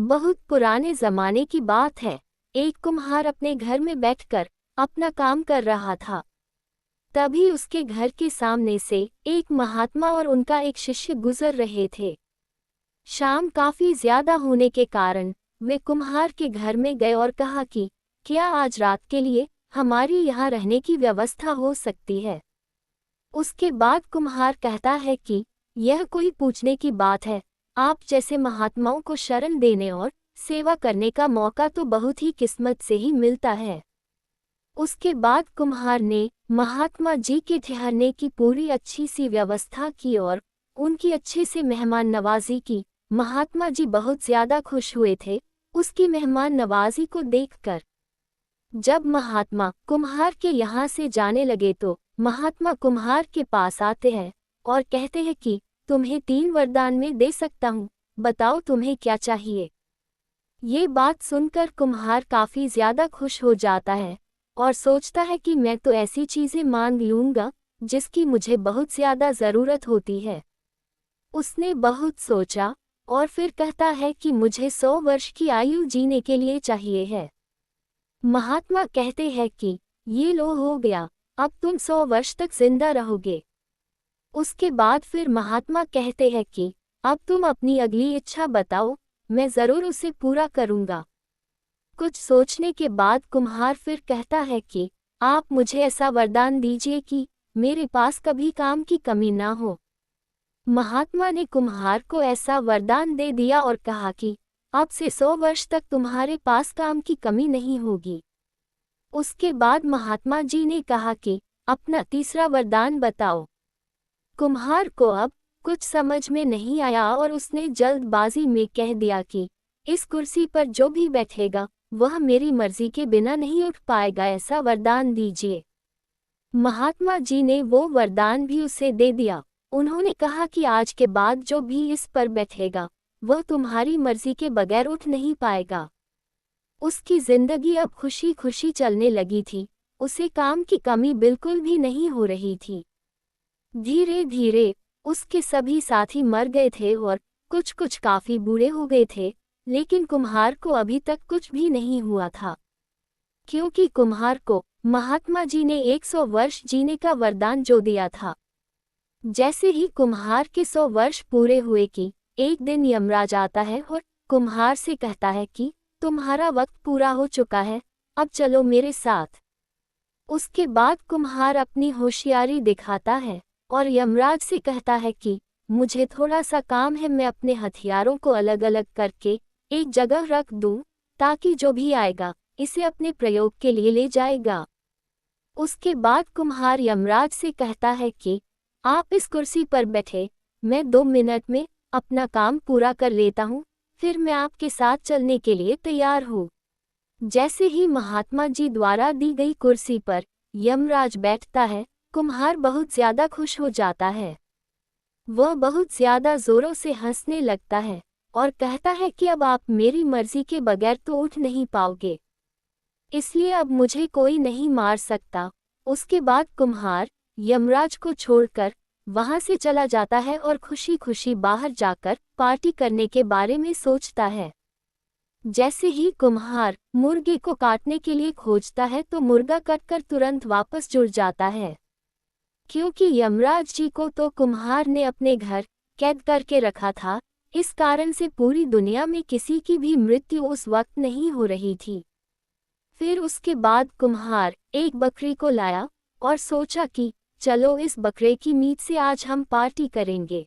बहुत पुराने जमाने की बात है। एक कुम्हार अपने घर में बैठकर अपना काम कर रहा था। तभी उसके घर के सामने से एक महात्मा और उनका एक शिष्य गुजर रहे थे। शाम काफी ज्यादा होने के कारण वे कुम्हार के घर में गए और कहा कि क्या आज रात के लिए हमारी यहाँ रहने की व्यवस्था हो सकती है। उसके बाद कुम्हार कहता है कि यह कोई पूछने की बात है, आप जैसे महात्माओं को शरण देने और सेवा करने का मौका तो बहुत ही किस्मत से ही मिलता है। उसके बाद कुम्हार ने महात्मा जी के ठहरने की पूरी अच्छी सी व्यवस्था की और उनकी अच्छे से मेहमान नवाजी की। महात्मा जी बहुत ज्यादा खुश हुए थे उसकी मेहमान नवाजी को देखकर। जब महात्मा कुम्हार के यहाँ से जाने लगे तो महात्मा कुम्हार के पास आते हैं और कहते हैं कि तुम्हें 3 वरदान में दे सकता हूँ, बताओ तुम्हें क्या चाहिए। ये बात सुनकर कुम्हार काफी ज्यादा खुश हो जाता है और सोचता है कि मैं तो ऐसी चीजें मांग लूंगा जिसकी मुझे बहुत ज्यादा जरूरत होती है। उसने बहुत सोचा और फिर कहता है कि मुझे 100 वर्ष की आयु जीने के लिए चाहिए है। महात्मा कहते हैं कि ये लो हो गया, अब तुम 100 वर्ष तक जिंदा रहोगे। उसके बाद फिर महात्मा कहते हैं कि अब तुम अपनी अगली इच्छा बताओ, मैं जरूर उसे पूरा करूंगा। कुछ सोचने के बाद कुम्हार फिर कहता है कि आप मुझे ऐसा वरदान दीजिए कि मेरे पास कभी काम की कमी ना हो। महात्मा ने कुम्हार को ऐसा वरदान दे दिया और कहा कि अब से 100 वर्ष तक तुम्हारे पास काम की कमी नहीं होगी। उसके बाद महात्मा जी ने कहा कि अपना तीसरा वरदान बताओ। कुम्हार को अब कुछ समझ में नहीं आया और उसने जल्दबाजी में कह दिया कि इस कुर्सी पर जो भी बैठेगा वह मेरी मर्जी के बिना नहीं उठ पाएगा, ऐसा वरदान दीजिए। महात्मा जी ने वो वरदान भी उसे दे दिया। उन्होंने कहा कि आज के बाद जो भी इस पर बैठेगा वह तुम्हारी मर्जी के बगैर उठ नहीं पाएगा। उसकी जिंदगी अब खुशी खुशी चलने लगी थी, उसे काम की कमी बिल्कुल भी नहीं हो रही थी। धीरे धीरे उसके सभी साथी मर गए थे और कुछ कुछ काफी बूढ़े हो गए थे, लेकिन कुम्हार को अभी तक कुछ भी नहीं हुआ था, क्योंकि कुम्हार को महात्मा जी ने 100 वर्ष जीने का वरदान जो दिया था। जैसे ही कुम्हार के 100 वर्ष पूरे हुए कि एक दिन यमराज आता है और कुम्हार से कहता है कि तुम्हारा वक्त पूरा हो चुका है, अब चलो मेरे साथ। उसके बाद कुम्हार अपनी होशियारी दिखाता है और यमराज से कहता है कि मुझे थोड़ा सा काम है, मैं अपने हथियारों को अलग अलग करके एक जगह रख दूं ताकि जो भी आएगा इसे अपने प्रयोग के लिए ले जाएगा। उसके बाद कुम्हार यमराज से कहता है कि आप इस कुर्सी पर बैठे, मैं 2 मिनट में अपना काम पूरा कर लेता हूँ, फिर मैं आपके साथ चलने के लिए तैयार हूँ। जैसे ही महात्मा जी द्वारा दी गई कुर्सी पर यमराज बैठता है, कुम्हार बहुत ज्यादा खुश हो जाता है। वह बहुत ज्यादा जोरों से हंसने लगता है और कहता है कि अब आप मेरी मर्जी के बगैर तो उठ नहीं पाओगे, इसलिए अब मुझे कोई नहीं मार सकता। उसके बाद कुम्हार यमराज को छोड़कर वहां से चला जाता है और खुशी खुशी बाहर जाकर पार्टी करने के बारे में सोचता है। जैसे ही कुम्हार मुर्गे को काटने के लिए खोजता है तो मुर्गा कटकर तुरंत वापस जुड़ जाता है, क्योंकि यमराज जी को तो कुम्हार ने अपने घर कैद करके रखा था। इस कारण से पूरी दुनिया में किसी की भी मृत्यु उस वक्त नहीं हो रही थी। फिर उसके बाद कुम्हार एक बकरी को लाया और सोचा कि चलो इस बकरे की मीट से आज हम पार्टी करेंगे।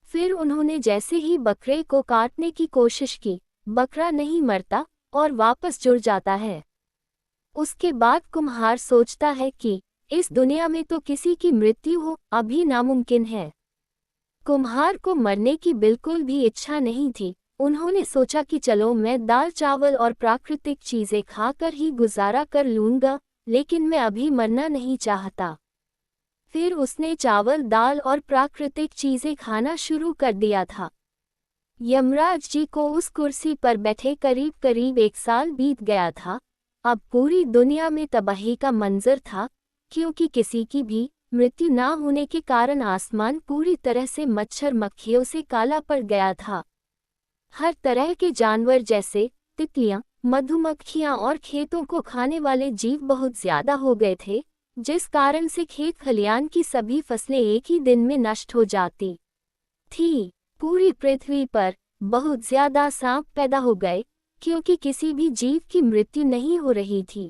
फिर उन्होंने जैसे ही बकरे को काटने की कोशिश की, बकरा नहीं मरता और वापस जुड़ जाता है। उसके बाद कुम्हार सोचता है कि इस दुनिया में तो किसी की मृत्यु हो अभी नामुमकिन है। कुम्हार को मरने की बिल्कुल भी इच्छा नहीं थी। उन्होंने सोचा कि चलो मैं दाल चावल और प्राकृतिक चीजें खाकर ही गुजारा कर लूंगा, लेकिन मैं अभी मरना नहीं चाहता। फिर उसने चावल दाल और प्राकृतिक चीजें खाना शुरू कर दिया था। यमराज जी को उस कुर्सी पर बैठे करीब करीब 1 साल बीत गया था। अब पूरी दुनिया में तबाही का मंजर था, क्योंकि किसी की भी मृत्यु न होने के कारण आसमान पूरी तरह से मच्छर मक्खियों से काला पड़ गया था। हर तरह के जानवर जैसे तितलियां, मधुमक्खियां और खेतों को खाने वाले जीव बहुत ज्यादा हो गए थे, जिस कारण से खेत खलियान की सभी फसलें एक ही दिन में नष्ट हो जाती थी। पूरी पृथ्वी पर बहुत ज्यादा सांप पैदा हो गए, क्योंकि किसी भी जीव की मृत्यु नहीं हो रही थी।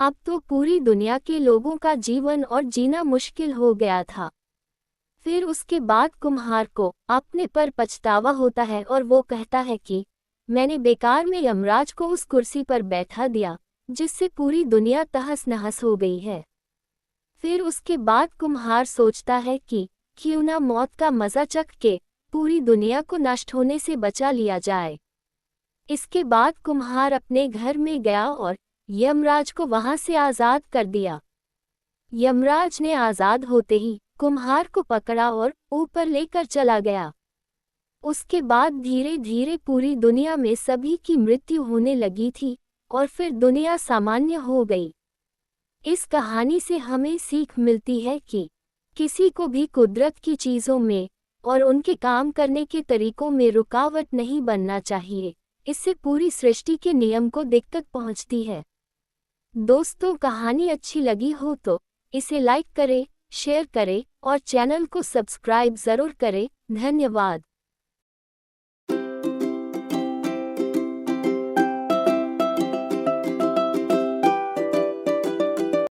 अब तो पूरी दुनिया के लोगों का जीवन और जीना मुश्किल हो गया था। फिर उसके बाद कुम्हार को अपने पर पछतावा होता है और वो कहता है कि मैंने बेकार में यमराज को उस कुर्सी पर बैठा दिया, जिससे पूरी दुनिया तहस नहस हो गई है। फिर उसके बाद कुम्हार सोचता है कि क्यों ना मौत का मजा चख के पूरी दुनिया को नष्ट होने से बचा लिया जाए। इसके बाद कुम्हार अपने घर में गया और यमराज को वहां से आजाद कर दिया। यमराज ने आजाद होते ही कुम्हार को पकड़ा और ऊपर लेकर चला गया। उसके बाद धीरे धीरे पूरी दुनिया में सभी की मृत्यु होने लगी थी और फिर दुनिया सामान्य हो गई। इस कहानी से हमें सीख मिलती है कि किसी को भी कुदरत की चीज़ों में और उनके काम करने के तरीकों में रुकावट नहीं बनना चाहिए। इससे पूरी सृष्टि के नियम को दिक्कत पहुंचती है। दोस्तों, कहानी अच्छी लगी हो तो इसे लाइक करें, शेयर करें और चैनल को सब्सक्राइब ज़रूर करें। धन्यवाद।